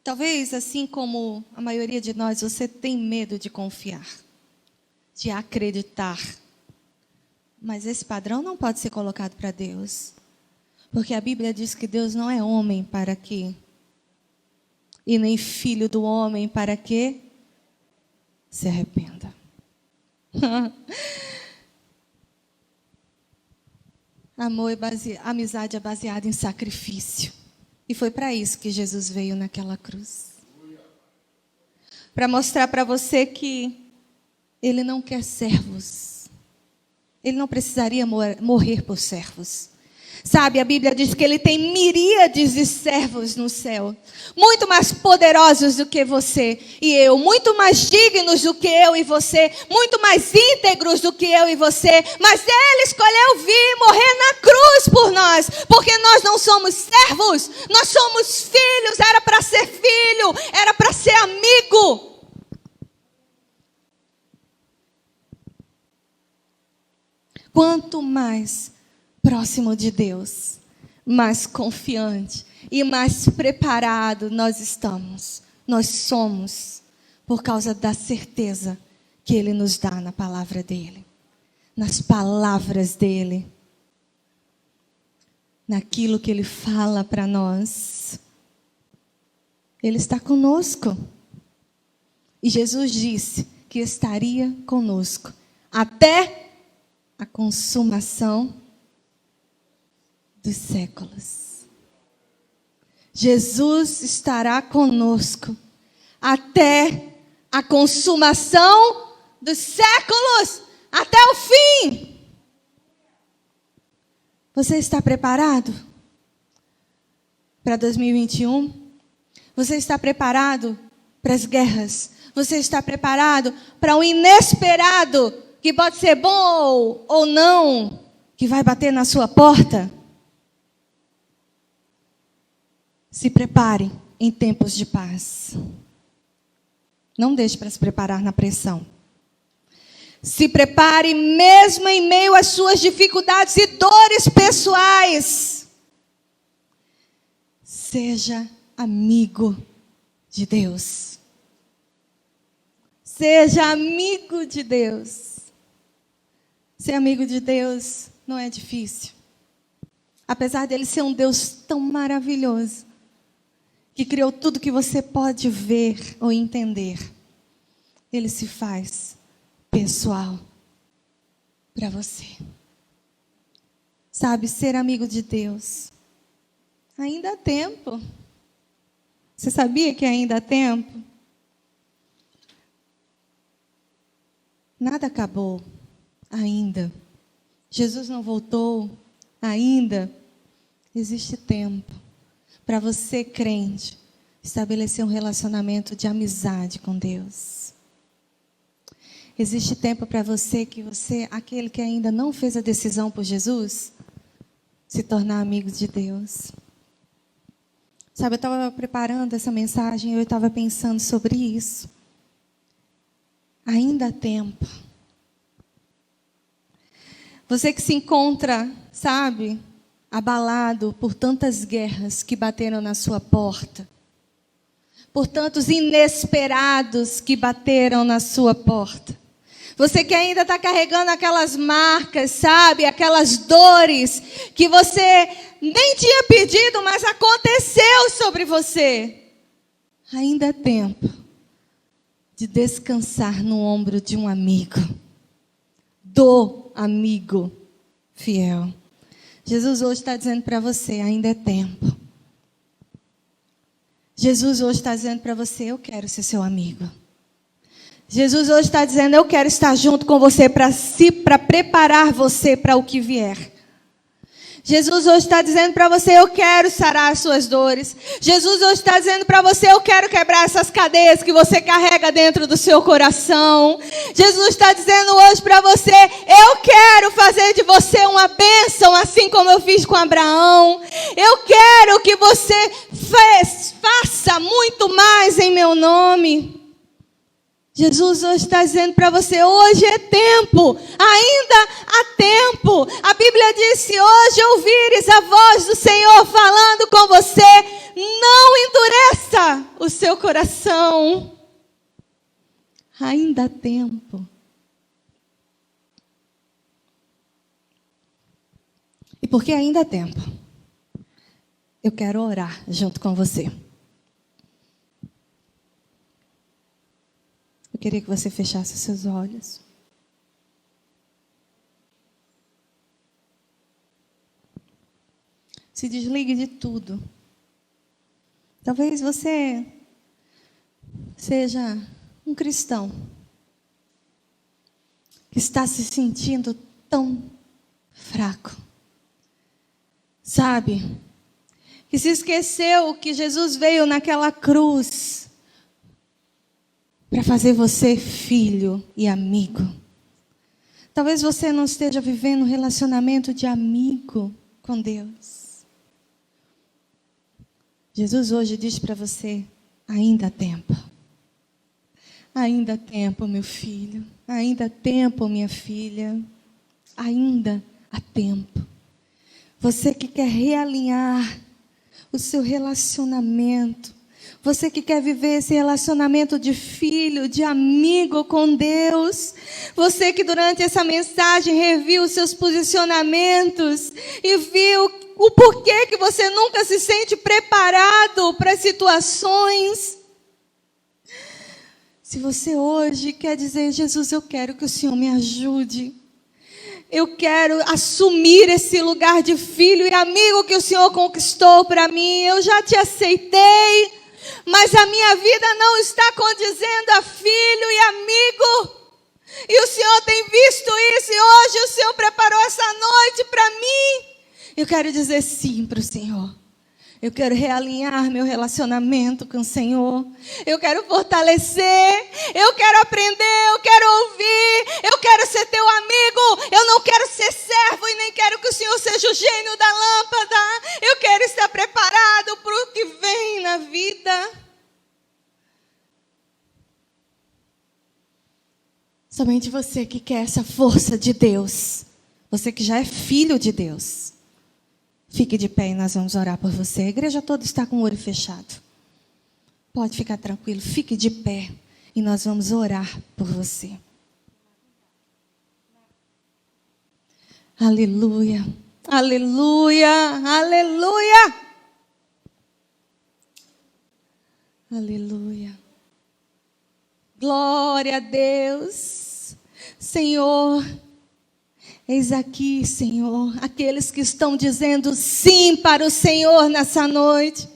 Talvez, assim como a maioria de nós, você tem medo de confiar, de acreditar. Mas esse padrão não pode ser colocado para Deus. Porque a Bíblia diz que Deus não é homem para quê? E nem filho do homem para que se arrependa. Amizade é baseada em sacrifício. E foi para isso que Jesus veio naquela cruz. Para mostrar para você que Ele não quer servos. Ele não precisaria morrer por servos. Sabe, a Bíblia diz que Ele tem miríades de servos no céu. Muito mais poderosos do que você e eu. Muito mais dignos do que eu e você. Muito mais íntegros do que eu e você. Mas Ele escolheu vir morrer na cruz por nós. Porque nós não somos servos. Nós somos filhos. Era para ser filho. Era para ser amigo. Quanto mais próximo de Deus, mais confiante e mais preparado nós estamos. Nós somos por causa da certeza que Ele nos dá na palavra dEle, nas palavras dEle, naquilo que Ele fala para nós. Ele está conosco. E Jesus disse que estaria conosco até a consumação dos séculos. Jesus estará conosco até a consumação dos séculos, até o fim. Você está preparado para 2021? Você está preparado para as guerras? Você está preparado para o inesperado, que pode ser bom ou não, que vai bater na sua porta? Se prepare em tempos de paz. Não deixe para se preparar na pressão. Se prepare mesmo em meio às suas dificuldades e dores pessoais. Seja amigo de Deus. Seja amigo de Deus. Ser amigo de Deus não é difícil. Apesar dele ser um Deus tão maravilhoso, que criou tudo que você pode ver ou entender. ele se faz pessoal para você. Sabe, ser amigo de Deus, ainda há tempo. Você sabia que ainda há tempo? Nada acabou ainda. Jesus não voltou ainda. Existe tempo para você, crente, estabelecer um relacionamento de amizade com Deus. Existe tempo para você, aquele que ainda não fez a decisão por Jesus, se tornar amigo de Deus. Sabe, eu estava preparando essa mensagem e eu estava pensando sobre isso. Ainda há tempo. Você que se encontra, sabe, abalado por tantas guerras que bateram na sua porta, por tantos inesperados que bateram na sua porta. Você que ainda está carregando aquelas marcas, sabe, aquelas dores que você nem tinha pedido, mas aconteceu sobre você. Ainda há tempo de descansar no ombro de um amigo, do amigo fiel. Jesus hoje está dizendo para você, ainda é tempo. Jesus hoje está dizendo para você, eu quero ser seu amigo. Jesus hoje está dizendo, eu quero estar junto com você para preparar você para o que vier. Jesus hoje está dizendo para você, eu quero sarar as suas dores. Jesus hoje está dizendo para você, eu quero quebrar essas cadeias que você carrega dentro do seu coração. Jesus está dizendo hoje para você, eu quero fazer de você uma bênção, assim como eu fiz com Abraão. Eu quero que você faça muito mais em meu nome. Jesus hoje está dizendo para você, hoje é tempo, ainda há tempo. A Bíblia diz, se hoje ouvires a voz do Senhor falando com você, não endureça o seu coração. Ainda há tempo. E porque ainda há tempo, eu quero orar junto com você. Eu queria que você fechasse os seus olhos. Se desligue de tudo. Talvez você seja um cristão que está se sentindo tão fraco. Sabe? Que se esqueceu que Jesus veio naquela cruz para fazer você filho e amigo. Talvez você não esteja vivendo um relacionamento de amigo com Deus. Jesus hoje diz para você, ainda há tempo. Ainda há tempo, meu filho. Ainda há tempo, minha filha. Ainda há tempo. Você que quer realinhar o seu relacionamento, você que quer viver esse relacionamento de filho, de amigo com Deus. Você que durante essa mensagem reviu os seus posicionamentos e viu o porquê que você nunca se sente preparado para as situações. Se você hoje quer dizer, Jesus, eu quero que o Senhor me ajude. Eu quero assumir esse lugar de filho e amigo que o Senhor conquistou para mim. Eu já te aceitei, mas a minha vida não está condizendo a filho e amigo. E o Senhor tem visto isso e hoje o Senhor preparou essa noite para mim. Eu quero dizer sim para o Senhor. Eu quero realinhar meu relacionamento com o Senhor. Eu quero fortalecer. Eu quero aprender. Eu quero ouvir. Eu quero ser teu amigo. Eu não quero ser servo e nem quero que o Senhor seja o gênio da lâmpada. Eu quero estar preparado para o que vem na vida. Somente você que quer essa força de Deus. Você que já é filho de Deus. Fique de pé e nós vamos orar por você. A igreja toda está com o olho fechado. Pode ficar tranquilo, fique de pé e nós vamos orar por você. Aleluia, aleluia, aleluia. Aleluia. Glória a Deus. Senhor, eis aqui, Senhor, aqueles que estão dizendo sim para o Senhor nessa noite.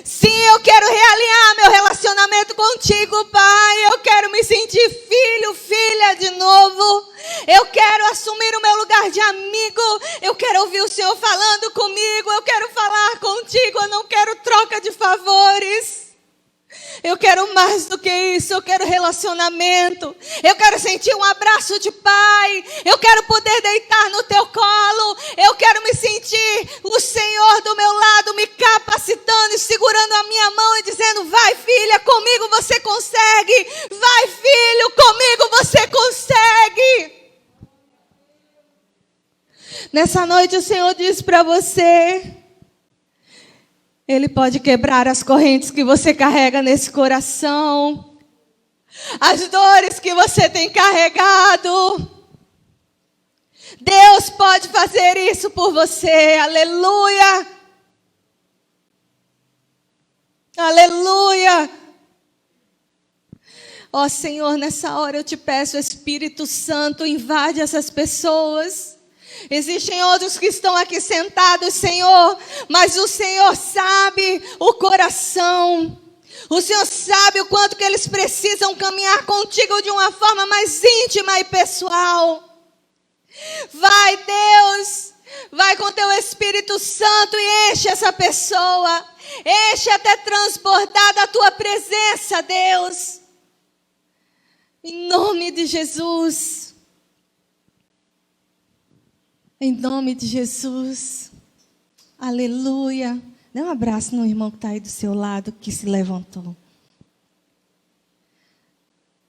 Sim, eu quero realinhar meu relacionamento contigo, Pai. Eu quero me sentir filho, filha de novo. Eu quero assumir o meu lugar de amigo. Eu quero ouvir o Senhor falando comigo. Eu quero falar contigo. Eu não quero troca de favores. Eu quero mais do que isso, eu quero relacionamento. Eu quero sentir um abraço de pai. Eu quero poder deitar no teu colo. Eu quero me sentir o Senhor do meu lado, me capacitando e segurando a minha mão e dizendo: vai, filha, comigo você consegue. Vai, filho, comigo você consegue. Nessa noite o Senhor diz para você: Ele pode quebrar as correntes que você carrega nesse coração, as dores que você tem carregado. Deus pode fazer isso por você. Aleluia! Aleluia! Ó Senhor, nessa hora eu te peço, Espírito Santo, invade essas pessoas. Existem outros que estão aqui sentados, Senhor, mas o Senhor sabe o coração. O Senhor sabe o quanto que eles precisam caminhar contigo de uma forma mais íntima e pessoal. Vai, Deus, vai com teu Espírito Santo e enche essa pessoa. Enche até transbordar da tua presença, Deus. Em nome de Jesus. Em nome de Jesus. Aleluia. Dê um abraço no irmão que está aí do seu lado, que se levantou.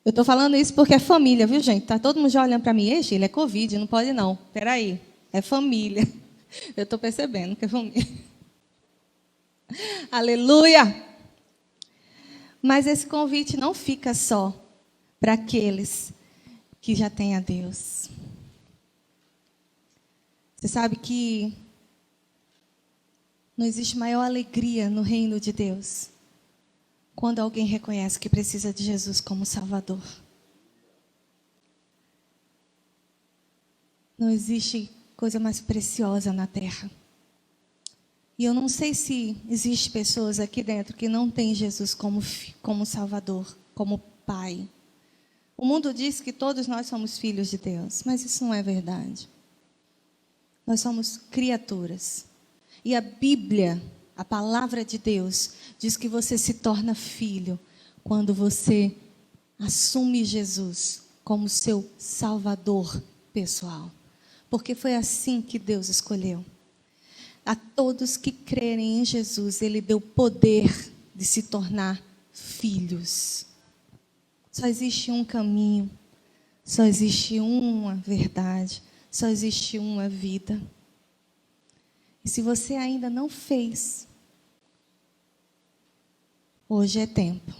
Eu estou falando isso porque é família, viu, gente? Está todo mundo já olhando para mim. Eixe, ele é Covid, não pode não. Espera aí, é família. Eu estou percebendo que é família. Aleluia. Mas esse convite não fica só para aqueles que já têm a Deus. Você sabe que não existe maior alegria no reino de Deus quando alguém reconhece que precisa de Jesus como Salvador. Não existe coisa mais preciosa na terra. E eu não sei se existe pessoas aqui dentro que não têm Jesus como Salvador, como Pai. O mundo diz que todos nós somos filhos de Deus, mas isso não é verdade. Nós somos criaturas. E a Bíblia, a palavra de Deus, diz que você se torna filho quando você assume Jesus como seu Salvador pessoal. Porque foi assim que Deus escolheu. A todos que crerem em Jesus, Ele deu poder de se tornar filhos. Só existe um caminho, só existe uma verdade. Só existe uma vida. E se você ainda não fez, hoje é tempo.